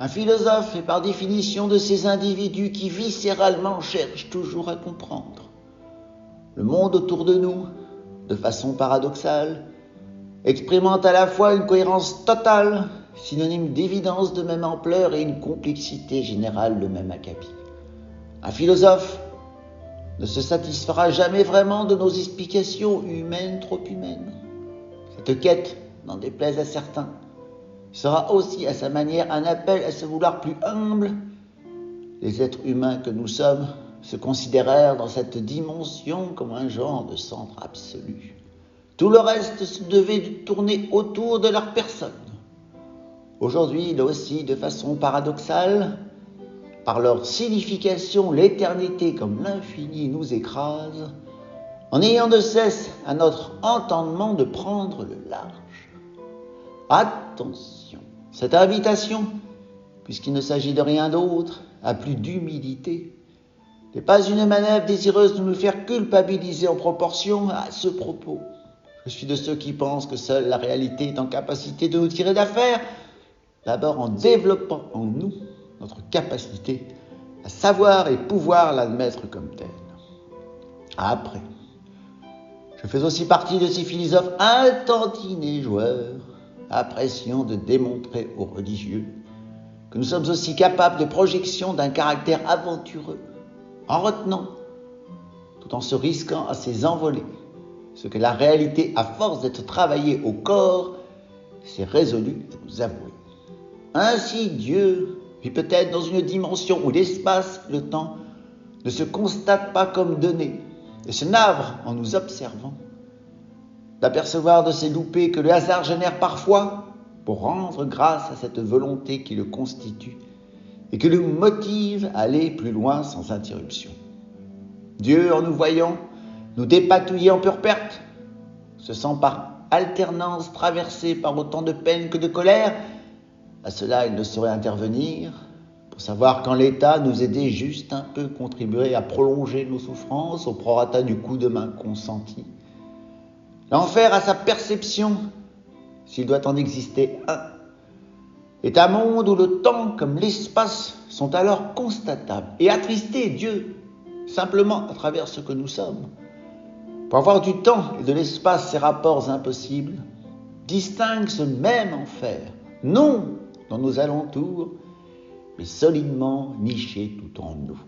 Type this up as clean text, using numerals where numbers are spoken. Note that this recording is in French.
Un philosophe est par définition de ces individus qui viscéralement cherchent toujours à comprendre le monde autour de nous, de façon paradoxale, expérimente à la fois une cohérence totale, synonyme d'évidence de même ampleur, et une complexité générale de même acabit. Un philosophe ne se satisfera jamais vraiment de nos explications humaines trop humaines. Cette quête, n'en déplaise à certains, sera aussi à sa manière un appel à se vouloir plus humble. Les êtres humains que nous sommes se considérèrent dans cette dimension comme un genre de centre absolu. Tout le reste se devait de tourner autour de leur personne. Aujourd'hui, là aussi, de façon paradoxale, par leur signification, l'éternité comme l'infini nous écrase, en ayant de cesse à notre entendement de prendre le large. Attention, cette invitation, puisqu'il ne s'agit de rien d'autre, à plus d'humilité, n'est pas une manœuvre désireuse de nous faire culpabiliser en proportion à ce propos. Je suis de ceux qui pensent que seule la réalité est en capacité de nous tirer d'affaire, d'abord en développant en nous notre capacité à savoir et pouvoir l'admettre comme telle. Après, je fais aussi partie de ces philosophes intantinés joueurs, appréciant de démontrer aux religieux que nous sommes aussi capables de projection d'un caractère aventureux, en retenant, tout en se risquant à ces envolées, ce que la réalité, à force d'être travaillée au corps, s'est résolue à nous avouer. Ainsi, Dieu vit peut-être dans une dimension où l'espace, le temps, ne se constatent pas comme donné, et se navrent en nous observant, d'apercevoir de ces loupés que le hasard génère parfois pour rendre grâce à cette volonté qui le constitue et qui le motive à aller plus loin sans interruption. Dieu, en nous voyant, nous dépatouiller en pure perte, se sent par alternance traversé par autant de peine que de colère. À cela, il ne saurait intervenir pour savoir qu'en l'état, nous aider juste un peu contribuerait à prolonger nos souffrances au prorata du coup de main consenti. L'enfer, à sa perception, s'il doit en exister un, est un monde où le temps comme l'espace sont alors constatables et attristés, Dieu, simplement à travers ce que nous sommes. Pour avoir du temps et de l'espace ces rapports impossibles, distingue ce même enfer, non dans nos alentours, mais solidement niché tout en nous.